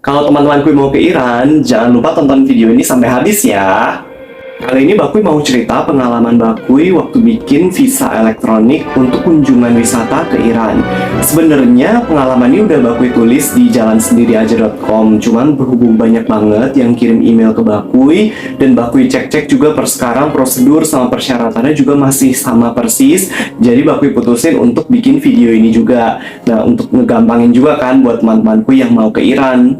Kalau teman-temanku mau ke Iran, jangan lupa tonton video ini sampai habis ya. Kali ini Bakui mau cerita pengalaman Bakui waktu bikin visa elektronik untuk kunjungan wisata ke Iran. Sebenarnya pengalaman ini udah Bakui tulis di jalansendiriaja.com, cuman berhubung banyak banget yang kirim email ke Bakui, dan Bakui cek-cek juga per sekarang prosedur sama persyaratannya juga masih sama persis, jadi Bakui putusin untuk bikin video ini juga. Nah, untuk ngegampangin juga kan buat teman-temanku yang mau ke Iran.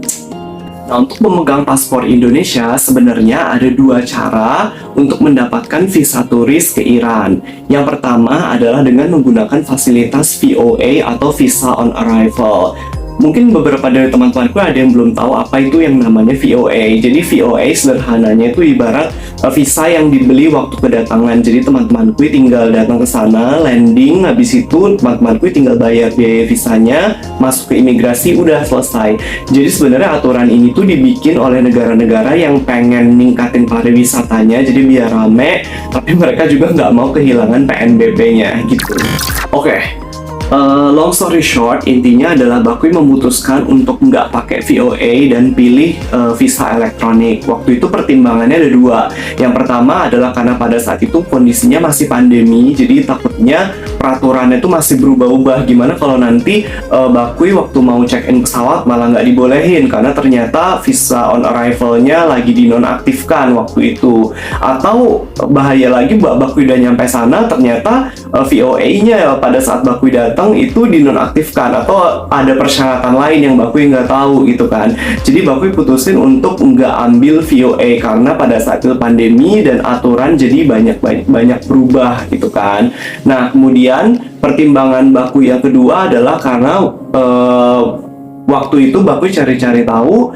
Nah, untuk memegang paspor Indonesia, sebenarnya ada dua cara untuk mendapatkan visa turis ke Iran. Yang pertama adalah dengan menggunakan fasilitas VOA atau Visa on Arrival. Mungkin beberapa dari teman-temanku ada yang belum tahu apa itu yang namanya VOA. Jadi VOA sederhananya itu ibarat visa yang dibeli waktu kedatangan. Jadi teman-temanku tinggal datang ke sana, landing, habis itu teman-temanku tinggal bayar biaya visanya, masuk ke imigrasi, udah selesai. Jadi sebenarnya aturan ini tuh dibikin oleh negara-negara yang pengen ningkatin pariwisatanya, jadi biar rame, tapi mereka juga nggak mau kehilangan PNBP-nya gitu. Oke. Long story short, intinya adalah Bakui memutuskan untuk nggak pakai VOA dan pilih visa elektronik. Waktu itu pertimbangannya ada dua. Yang pertama adalah karena pada saat itu kondisinya masih pandemi, jadi takutnya peraturannya itu masih berubah-ubah. Gimana kalau nanti Bakui waktu mau check-in pesawat malah nggak dibolehin karena ternyata visa on arrival-nya lagi dinonaktifkan waktu itu. Atau bahaya lagi, Bakui udah nyampe sana ternyata VOA-nya pada saat Bakui datang itu dinonaktifkan atau ada persyaratan lain yang Bakui nggak tahu gitu kan. Jadi Bakui putusin untuk nggak ambil VOA karena pada saat itu pandemi dan aturan jadi banyak berubah gitu kan. Nah, kemudian pertimbangan Bakui yang kedua adalah karena waktu itu Bakui cari-cari tahu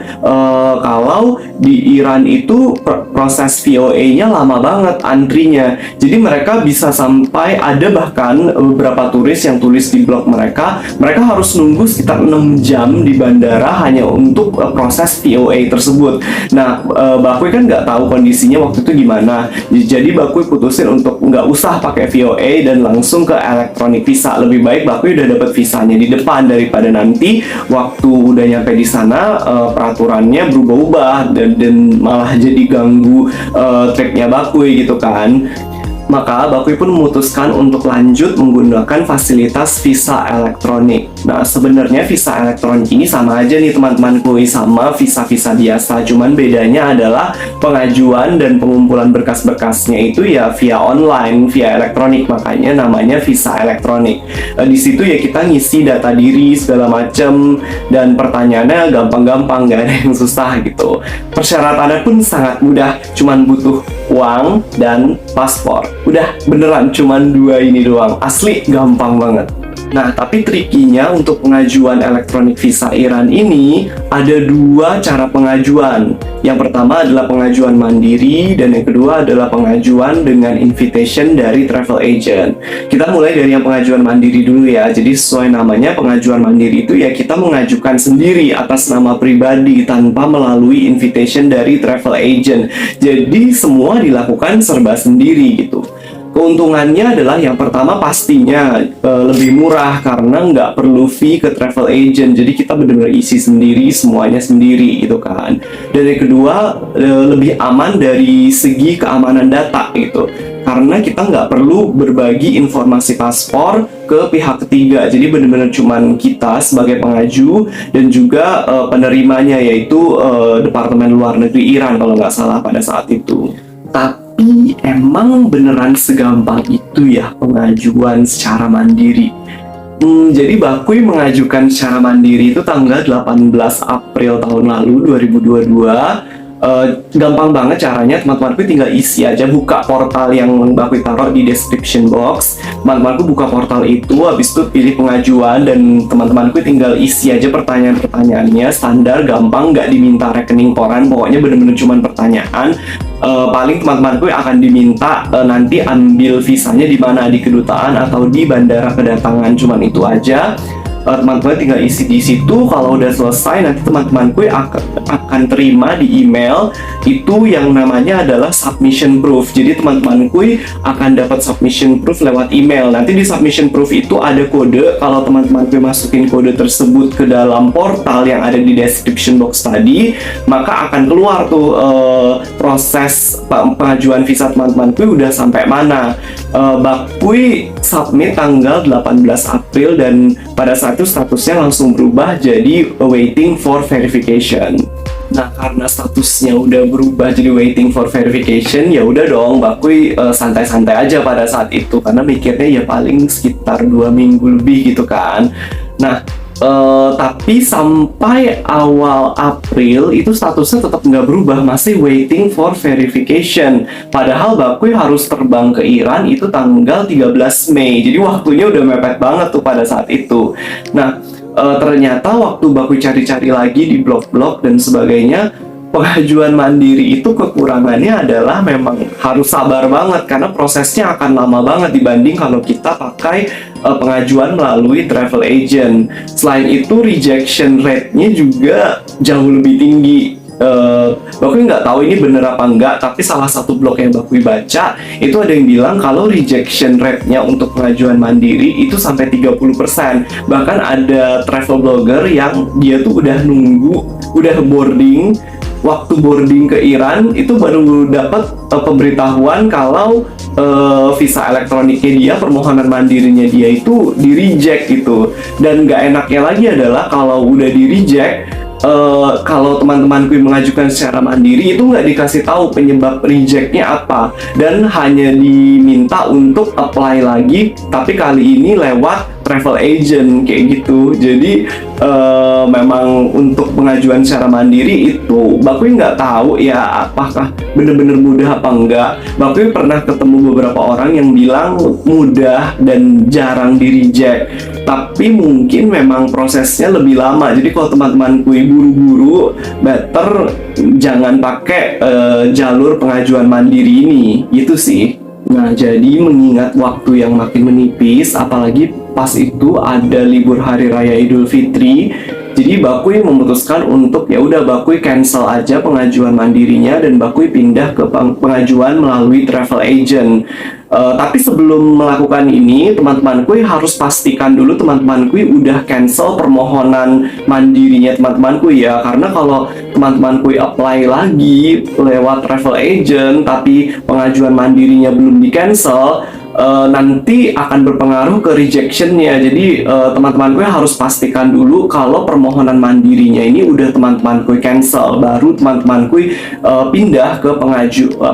kalau di Iran itu proses VOA-nya lama banget antrinya. Jadi mereka bisa sampai ada bahkan beberapa turis yang tulis di blog mereka harus nunggu sekitar 6 jam di bandara hanya untuk proses VOA tersebut. Nah, Bakui kan nggak tahu kondisinya waktu itu gimana. Jadi Bakui putusin untuk nggak usah pakai VOA dan langsung ke elektronik visa. Lebih baik Bakui udah dapat visanya di depan daripada nanti waktu udah nyampe di sana peraturannya berubah-ubah dan malah jadi ganggu tripnya Bakui gitu kan. Maka Bakui pun memutuskan untuk lanjut menggunakan fasilitas visa elektronik. Nah, sebenarnya visa elektronik ini sama aja nih teman-temanku, sama visa-visa biasa. Cuman bedanya adalah pengajuan dan pengumpulan berkas-berkasnya itu ya via online, via elektronik. Makanya namanya visa elektronik. Di situ ya kita ngisi data diri segala macam dan pertanyaannya gampang-gampang, gak ada yang susah gitu. Persyaratannya pun sangat mudah, cuman butuh uang dan paspor. Udah, beneran cuman dua ini doang. Asli gampang banget. Nah, tapi trikinya untuk pengajuan elektronik visa Iran ini ada dua cara pengajuan. Yang pertama adalah pengajuan mandiri dan yang kedua adalah pengajuan dengan invitation dari travel agent. Kita mulai dari yang pengajuan mandiri dulu ya. Jadi sesuai namanya, pengajuan mandiri itu ya kita mengajukan sendiri atas nama pribadi tanpa melalui invitation dari travel agent. Jadi semua dilakukan serba sendiri gitu. Keuntungannya adalah yang pertama pastinya lebih murah karena nggak perlu fee ke travel agent. Jadi kita benar-benar isi sendiri, semuanya sendiri gitu kan. Dan yang kedua lebih aman dari segi keamanan data gitu. Karena kita nggak perlu berbagi informasi paspor ke pihak ketiga. Jadi benar-benar cuman kita sebagai pengaju dan juga penerimanya yaitu Departemen Luar Negeri Iran kalau nggak salah pada saat itu. Tapi emang beneran segampang itu ya pengajuan secara mandiri? Jadi Bakui mengajukan secara mandiri itu tanggal 18 April tahun lalu 2022. Gampang banget caranya, teman-temanku tinggal isi aja, buka portal yang Bakui taruh di description box. Teman-temanku buka portal itu, habis itu pilih pengajuan dan teman-temanku tinggal isi aja pertanyaan-pertanyaannya, standar, gampang, nggak diminta rekening koran, pokoknya bener-bener cuman pertanyaan. Paling teman-temanku akan diminta nanti ambil visanya di mana, di kedutaan atau di bandara kedatangan, cuman itu aja. teman-teman tinggal isi di situ. Kalau udah selesai, nanti teman-temanku akan terima di email itu yang namanya adalah submission proof. Jadi teman-temanku akan dapat submission proof lewat email. Nanti di submission proof itu ada kode. Kalau teman-temanku masukin kode tersebut ke dalam portal yang ada di description box tadi, maka akan keluar tuh proses pengajuan visa teman-temanku udah sampai mana. Bakui submit tanggal 18 April dan pada saat itu statusnya langsung berubah jadi waiting for verification. Nah, karena statusnya udah berubah jadi waiting for verification, ya udah dong, Bakui santai-santai aja pada saat itu karena mikirnya ya paling sekitar 2 minggu lebih gitu kan. Nah, tapi sampai awal April itu statusnya tetap nggak berubah, masih waiting for verification. Padahal Bakui harus terbang ke Iran itu tanggal 13 Mei. Jadi waktunya udah mepet banget tuh pada saat itu. Nah, ternyata waktu Bakui cari-cari lagi di blog-blog dan sebagainya, pengajuan mandiri itu kekurangannya adalah memang harus sabar banget karena prosesnya akan lama banget dibanding kalau kita pakai pengajuan melalui travel agent. Selain itu rejection rate-nya juga jauh lebih tinggi. Bakui nggak tahu ini bener apa enggak, tapi salah satu blog yang Bakui baca itu ada yang bilang kalau rejection rate-nya untuk pengajuan mandiri itu sampai 30%. Bahkan ada travel blogger yang dia tuh udah boarding, waktu boarding ke Iran itu baru dapat pemberitahuan kalau visa elektroniknya dia, permohonan mandirinya dia itu di reject gitu. Dan nggak enaknya lagi adalah kalau udah di reject, kalau teman-temanku mengajukan secara mandiri itu nggak dikasih tahu penyebab rejectnya apa dan hanya diminta untuk apply lagi, tapi kali ini lewat travel agent kayak gitu. Jadi memang untuk pengajuan secara mandiri itu Bakui nggak tahu ya apakah bener-bener mudah apa enggak. Bakui pernah ketemu beberapa orang yang bilang mudah dan jarang di reject, tapi mungkin memang prosesnya lebih lama. Jadi kalau teman-temanku buru-buru, better jangan pakai jalur pengajuan mandiri ini gitu sih. Nah, jadi mengingat waktu yang makin menipis, apalagi pas itu ada libur hari raya Idul Fitri, jadi Bakui memutuskan untuk ya udah Bakui cancel aja pengajuan mandirinya dan Bakui pindah ke pengajuan melalui travel agent. Tapi sebelum melakukan ini, teman-temanku harus pastikan dulu teman-temanku udah cancel permohonan mandirinya teman-temanku ya. Karena kalau teman-temanku apply lagi lewat travel agent tapi pengajuan mandirinya belum di cancel, nanti akan berpengaruh ke rejectionnya. Jadi teman-temanku harus pastikan dulu kalau permohonan mandirinya ini udah teman-temanku cancel, baru teman-temanku pindah ke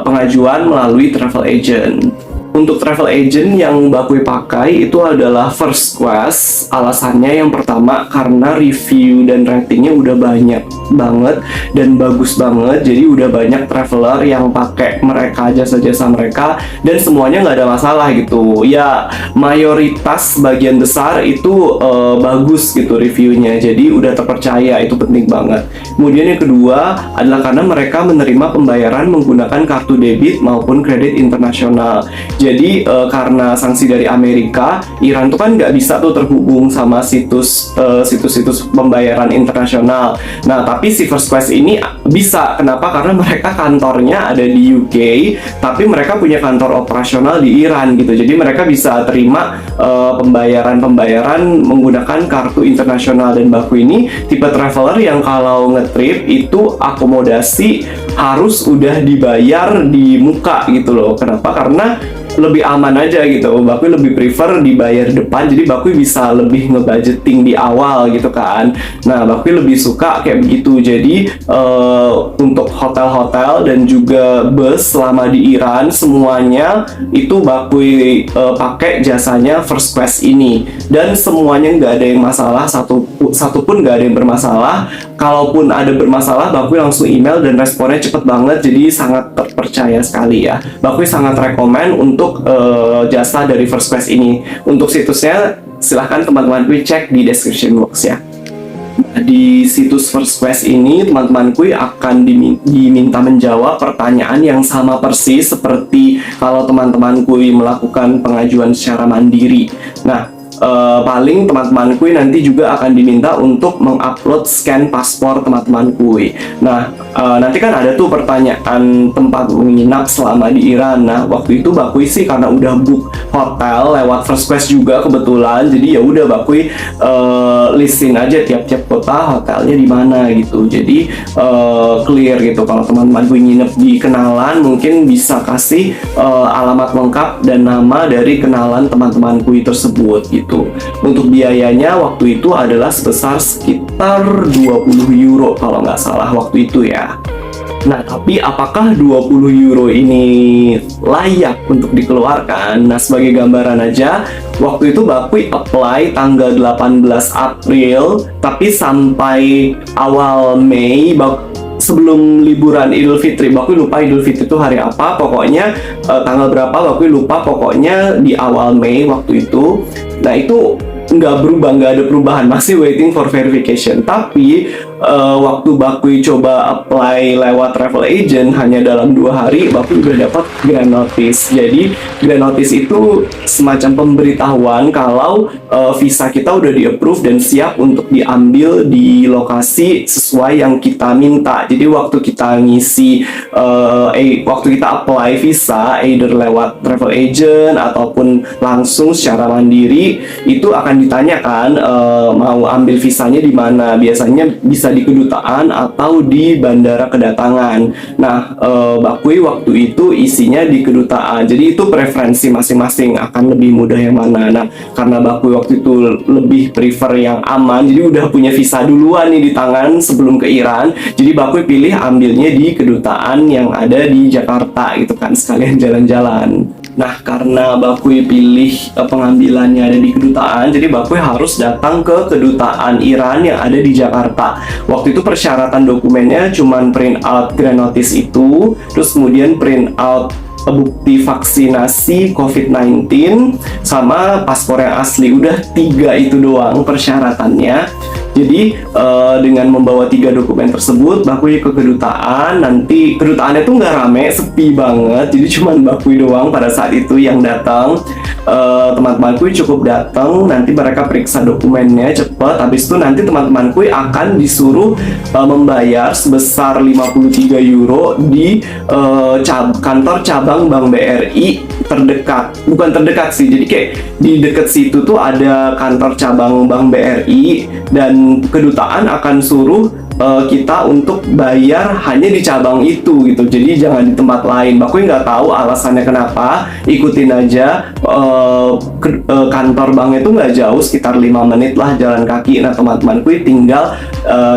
pengajuan melalui travel agent. Untuk travel agent yang Bakui pakai itu adalah First Class. Alasannya yang pertama karena review dan ratingnya udah banyak banget dan bagus banget. Jadi udah banyak traveler yang pakai mereka, jasa-jasa mereka, dan semuanya nggak ada masalah gitu. Ya mayoritas bagian besar itu bagus gitu reviewnya. Jadi udah terpercaya, itu penting banget. Kemudian yang kedua adalah karena mereka menerima pembayaran menggunakan kartu debit maupun kredit internasional. Jadi karena sanksi dari Amerika, Iran tuh kan nggak bisa tuh terhubung sama situs pembayaran internasional. Nah, tapi si First Class ini bisa. Kenapa? Karena mereka kantornya ada di UK, tapi mereka punya kantor operasional di Iran gitu. Jadi mereka bisa terima pembayaran menggunakan kartu internasional. Dan Bakui ini tipe traveler yang kalau ngetrip itu akomodasi harus udah dibayar di muka gitu loh. Kenapa? Karena lebih aman aja gitu. Bakui lebih prefer dibayar depan, jadi Bakui bisa lebih ngebudgeting di awal gitu kan. Nah, Bakui lebih suka kayak begitu. Jadi untuk hotel-hotel dan juga bus selama di Iran semuanya itu Bakui pakai jasanya First Class ini, dan semuanya nggak ada yang masalah, satupun nggak ada yang bermasalah. Kalaupun ada bermasalah, Bakui langsung email dan responnya cepet banget, jadi sangat terpercaya sekali ya. Bakui sangat rekomen untuk jasa dari First Class ini. Untuk situsnya silahkan teman-teman cek di description box ya. Di situs First Class ini teman-temanku akan diminta menjawab pertanyaan yang sama persis seperti kalau teman-temanku melakukan pengajuan secara mandiri. Nah, paling teman-temanku nanti juga akan diminta untuk mengupload scan paspor teman-temanku. Nah, nanti kan ada tuh pertanyaan tempat menginap selama di Iran. Nah, waktu itu Bakui sih karena udah book hotel lewat First Quest juga kebetulan, jadi ya udah Bakui listin aja tiap-tiap kota hotelnya di mana gitu. Jadi clear gitu. Kalau teman-temanku nginep di kenalan, mungkin bisa kasih alamat lengkap dan nama dari kenalan teman-temanku tersebut gitu. Untuk biayanya waktu itu adalah sebesar sekitar 20 euro kalau nggak salah waktu itu ya. Nah, tapi apakah 20 euro ini layak untuk dikeluarkan? Nah, sebagai gambaran aja, waktu itu Bakui apply tanggal 18 April, tapi sampai awal Mei, sebelum liburan Idul Fitri, Bakui lupa Idul Fitri itu hari apa, pokoknya tanggal berapa Bakui lupa, pokoknya di awal Mei waktu itu. Nah, itu nggak berubah, nggak ada perubahan, masih waiting for verification. Tapi waktu Bakui coba apply lewat travel agent, hanya dalam 2 hari Bakui udah dapat grand notice. Jadi grand notice itu semacam pemberitahuan kalau visa kita udah di approve dan siap untuk diambil di lokasi sesuai yang kita minta. Jadi waktu kita ngisi waktu kita apply visa either lewat travel agent ataupun langsung secara mandiri, itu akan ditanyakan mau ambil visanya di mana. Biasanya bisa di kedutaan atau di bandara kedatangan. Nah, Bakui waktu itu isinya di kedutaan. Jadi itu preferensi masing-masing akan lebih mudah yang mana. Nah, karena Bakui waktu itu lebih prefer yang aman, jadi udah punya visa duluan nih di tangan sebelum ke Iran. Jadi Bakui pilih ambilnya di kedutaan yang ada di Jakarta gitu kan, sekalian jalan-jalan. Nah, karena Bakui pilih pengambilannya ada di kedutaan, jadi Bakui harus datang ke kedutaan Iran yang ada di Jakarta. Waktu itu persyaratan dokumennya cuman print out grand notice itu, terus kemudian print out bukti vaksinasi COVID-19 sama paspor yang asli. Udah 3 itu doang persyaratannya. Jadi dengan membawa 3 dokumen tersebut, Bakui ke kedutaan. Nanti kedutaannya tuh nggak rame, sepi banget. Jadi cuman Bakui doang pada saat itu yang datang. Teman-temanku cukup datang, nanti mereka periksa dokumennya cepet. Habis itu nanti teman-temanku akan disuruh membayar sebesar 53 euro di kantor cabang Bank BRI terdekat. Bukan terdekat sih, jadi kayak di dekat situ tuh ada kantor cabang Bank BRI, dan kedutaan akan suruh kita untuk bayar hanya di cabang itu gitu, jadi jangan di tempat lain. Bakui nggak tahu alasannya kenapa, ikutin aja. Kantor banknya itu nggak jauh, sekitar 5 menit lah jalan kaki. Nah, teman-temanku tinggal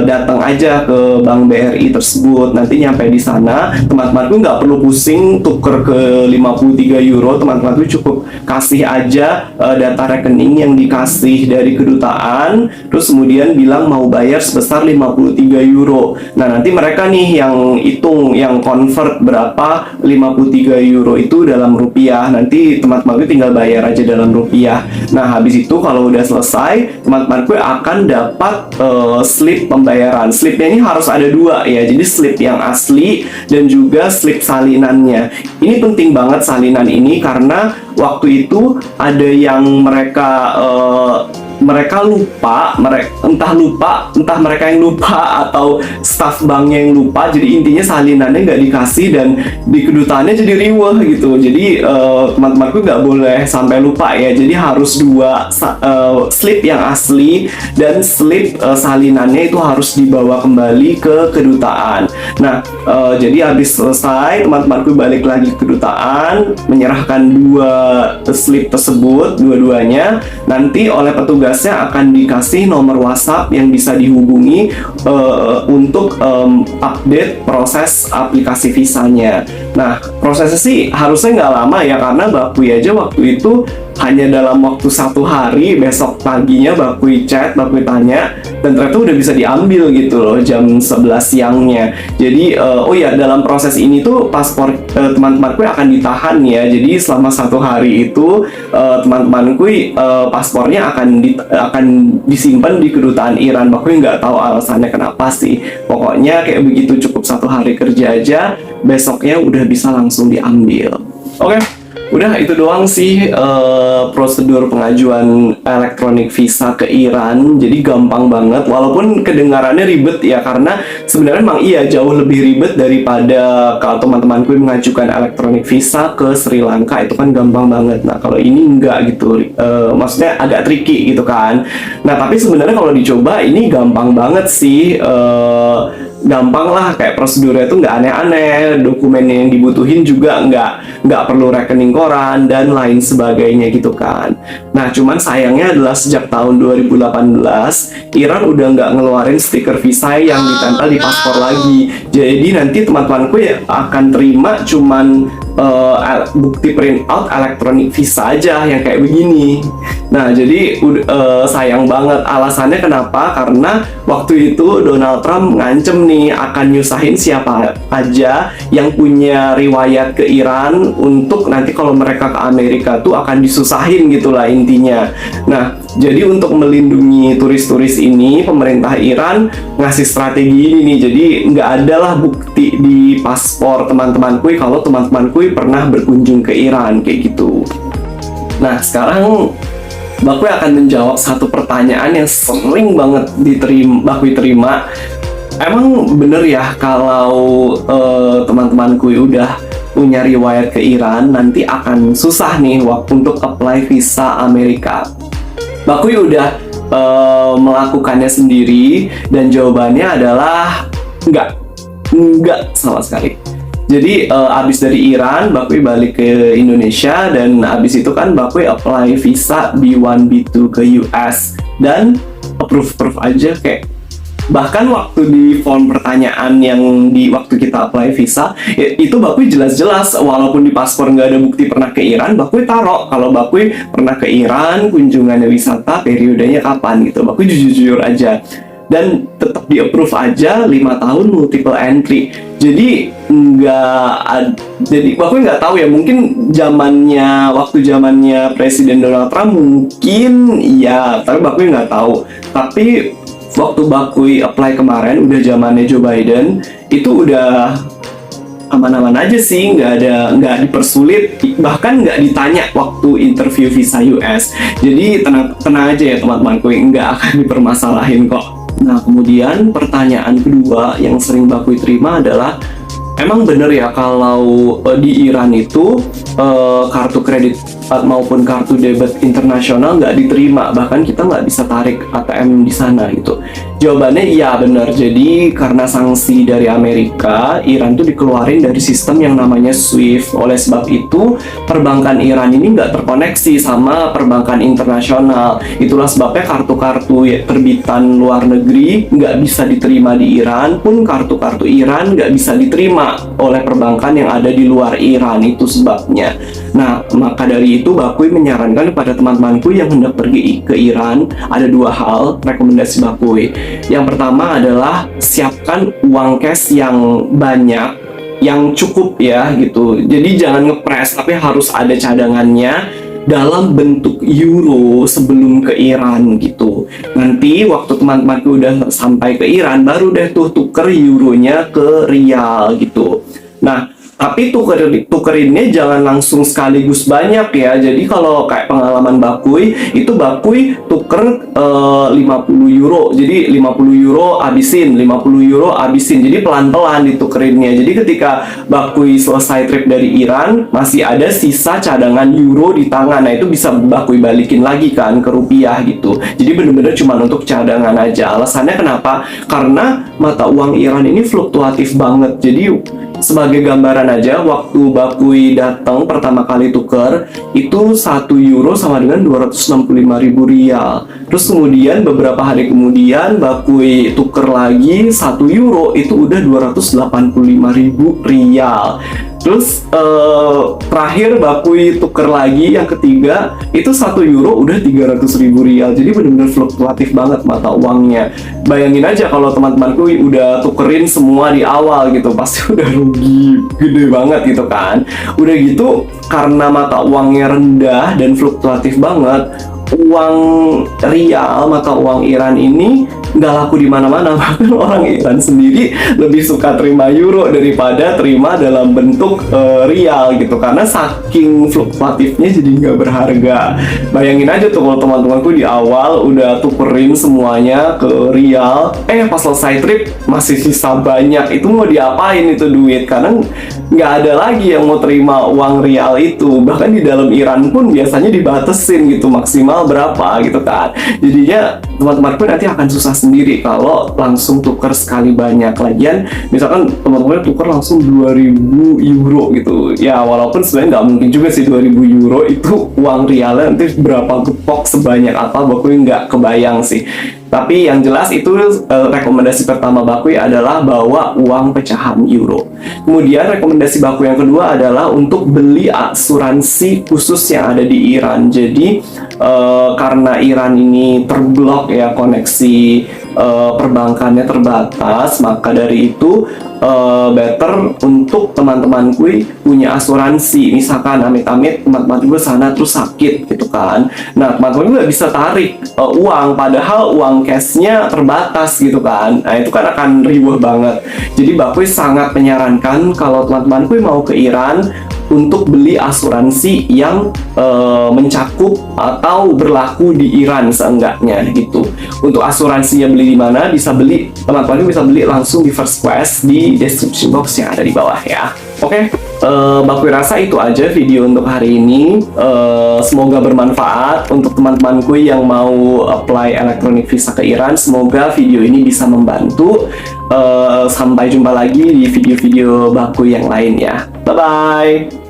datang aja ke Bank BRI tersebut. Nanti nyampe di sana, teman-temanku nggak perlu pusing tuker ke 53 euro. Teman-temanku cukup kasih aja data rekening yang dikasih dari kedutaan, terus kemudian bilang mau bayar sebesar 53 euro. Nah, nanti mereka nih yang hitung, yang convert berapa 53 euro itu dalam rupiah. Nanti teman-temanku tinggal bayar aja dalam rupiah. Nah, habis itu kalau udah selesai, teman-temanku akan dapat slip pembayaran. Slipnya ini harus ada 2 ya, jadi slip yang asli dan juga slip salinannya. Ini penting banget salinan ini, karena waktu itu ada yang mereka lupa, entah mereka yang lupa atau staf banknya yang lupa. Jadi intinya salinannya nggak dikasih dan di kedutaannya jadi riweh gitu. Jadi teman-temanku nggak boleh sampai lupa ya. Jadi harus 2 slip yang asli dan slip salinannya itu harus dibawa kembali ke kedutaan. Nah, jadi habis selesai, teman-temanku balik lagi ke kedutaan, menyerahkan 2 slip tersebut, dua-duanya. Nanti oleh petugasnya akan dikasih nomor WhatsApp yang bisa dihubungi untuk update proses aplikasi visanya. Nah, prosesnya sih harusnya nggak lama ya, karena Bakui aja waktu itu hanya dalam waktu 1 hari. Besok paginya Bakui chat, Bakui tanya, dan ternyata udah bisa diambil gitu loh jam 11 siangnya. Jadi oh ya, dalam proses ini tuh paspor teman-temanku akan ditahan ya. Jadi selama 1 hari itu teman-temanku paspornya akan disimpan di kedutaan Iran. Bakui nggak tahu alasannya kenapa sih. Pokoknya kayak begitu, cukup 1 hari kerja aja, besoknya udah bisa langsung diambil. Oke. Udah itu doang sih prosedur pengajuan elektronik visa ke Iran. Jadi gampang banget, walaupun kedengarannya ribet ya, karena sebenarnya emang iya jauh lebih ribet daripada kalau teman-temanku yang mengajukan elektronik visa ke Sri Lanka, itu kan gampang banget. Nah kalau ini enggak gitu. Maksudnya agak tricky gitu kan. Nah tapi sebenarnya kalau dicoba ini gampang banget sih. Gampang lah, kayak prosedurnya itu nggak aneh-aneh, dokumennya yang dibutuhin juga nggak perlu rekening koran dan lain sebagainya gitu kan. Nah cuman sayangnya adalah sejak tahun 2018 Iran udah nggak ngeluarin stiker visa yang ditempel di paspor lagi. Jadi nanti teman-temanku ya akan terima cuman bukti print out elektronik visa aja yang kayak begini. Nah jadi sayang banget. Alasannya kenapa? Karena waktu itu Donald Trump ngancem nih akan nyusahin siapa aja yang punya riwayat ke Iran, untuk nanti kalau mereka ke Amerika tuh akan disusahin gitulah intinya. Nah jadi untuk melindungi turis-turis ini, pemerintah Iran ngasih strategi ini nih. Jadi nggak ada lah bukti di paspor teman-temanku kalau teman-temanku pernah berkunjung ke Iran kayak gitu. Nah sekarang Bakui akan menjawab satu pertanyaan yang sering banget Bakui terima. Emang bener ya kalau teman-temanku udah punya riwayat ke Iran nanti akan susah nih waktu untuk apply visa Amerika? Bakui udah melakukannya sendiri dan jawabannya adalah enggak sama sekali. Jadi abis dari Iran, Bakui balik ke Indonesia, dan abis itu kan Bakui apply visa B1 B2 ke US dan approve aja kayak. Bahkan waktu di form pertanyaan yang di waktu kita apply visa itu Bakui jelas-jelas, walaupun di paspor nggak ada bukti pernah ke Iran, Bakui taruh kalau Bakui pernah ke Iran, kunjungannya wisata, periodenya kapan gitu. Bakui jujur-jujur aja dan tetap di approve aja 5 tahun multiple entry. Jadi Bakui nggak tahu ya, mungkin waktu zamannya Presiden Donald Trump mungkin ya, tapi Bakui nggak tahu. Tapi waktu Bakui apply kemarin udah zamannya Joe Biden, itu udah aman-aman aja sih, nggak dipersulit, bahkan nggak ditanya waktu interview visa US. Jadi tenang aja ya teman-temanku, nggak akan dipermasalahin kok. Nah kemudian pertanyaan kedua yang sering Bakui terima adalah, emang bener ya kalau di Iran itu kartu kredit maupun kartu debit internasional nggak diterima, bahkan kita nggak bisa tarik ATM di sana gitu? Jawabannya iya bener. Jadi karena sanksi dari Amerika, Iran tuh dikeluarin dari sistem yang namanya SWIFT. Oleh sebab itu perbankan Iran ini nggak terkoneksi sama perbankan internasional. Itulah sebabnya kartu-kartu terbitan luar negeri nggak bisa diterima di Iran, pun kartu-kartu Iran nggak bisa diterima oleh perbankan yang ada di luar Iran. Itu sebabnya. Nah maka dari itu Bakui menyarankan kepada teman-temanku yang hendak pergi ke Iran, ada 2 hal rekomendasi Bakui. Yang pertama adalah siapkan uang cash yang banyak, yang cukup ya gitu. Jadi jangan ngepres, tapi harus ada cadangannya dalam bentuk euro sebelum ke Iran gitu. Nanti waktu teman-temanku udah sampai ke Iran, baru deh tuh tuker euronya ke rial gitu. Nah tapi tukerinnya jangan langsung sekaligus banyak ya. Jadi kalau kayak pengalaman Bakui, itu Bakui tuker 50 euro. Jadi 50 euro habisin, 50 euro habisin. Jadi pelan-pelan ditukerinnya. Jadi ketika Bakui selesai trip dari Iran, masih ada sisa cadangan euro di tangan. Nah itu bisa Bakui balikin lagi kan ke rupiah gitu. Jadi bener-bener cuma untuk cadangan aja. Alasannya kenapa? Karena mata uang Iran ini fluktuatif banget. Jadi sebagai gambaran aja, waktu Bakui datang pertama kali tuker, itu 1 euro sama dengan 265.000 rial. Terus kemudian beberapa hari kemudian Bakui tuker lagi 1 euro, itu udah 285.000 rial. Terus terakhir Bakui tuker lagi yang ketiga, itu 1 euro udah 300.000 rial. Jadi benar-benar fluktuatif banget mata uangnya. Bayangin aja kalau teman-temanku udah tukerin semua di awal gitu, pasti udah rugi gede banget gitu kan. Udah gitu karena mata uangnya rendah dan fluktuatif banget, uang rial, mata uang Iran ini nggak laku di mana-mana. Bahkan orang Iran sendiri lebih suka terima euro daripada terima dalam bentuk rial gitu, karena saking fluktuatifnya jadi nggak berharga. Bayangin aja tuh kalau teman-temanku di awal udah tukerin semuanya ke rial, pas selesai trip masih sisa banyak, itu mau diapain itu duit, karena nggak ada lagi yang mau terima uang rial itu. Bahkan di dalam Iran pun biasanya dibatesin gitu, maksimal berapa gitu kan. Jadinya teman-temanku nanti akan susah sendiri kalau langsung tuker sekali banyak. Lagian misalkan teman-teman tuker langsung 2000 euro gitu ya, walaupun sebenarnya nggak mungkin juga sih 2000 euro itu uang realnya nanti berapa gepok sebanyak apa, Bakui nggak kebayang sih. Tapi yang jelas itu rekomendasi pertama Bakui adalah bawa uang pecahan euro. Kemudian rekomendasi Bakui yang kedua adalah untuk beli asuransi khusus yang ada di Iran. Jadi karena Iran ini terblok ya, koneksi perbankannya terbatas, maka dari itu better untuk teman-temanku punya asuransi. Misalkan amit-amit teman-teman gue sana terus sakit gitu kan, nah teman-teman gue bisa tarik uang, padahal uang cashnya terbatas gitu kan. Nah itu kan akan riuh banget. Jadi Bakui sangat menyarankan kalau teman-temanku mau ke Iran untuk beli asuransi yang mencakup atau berlaku di Iran seenggaknya gitu. Untuk asuransinya beli di mana, bisa beli, teman-teman bisa beli langsung di First Quest di description box yang ada di bawah ya. Oke, Bakui rasa itu aja video untuk hari ini. Semoga bermanfaat untuk teman-temanku yang mau apply electronic visa ke Iran. Semoga video ini bisa membantu. Sampai jumpa lagi di video-video Bakui yang lain ya. Bye-bye!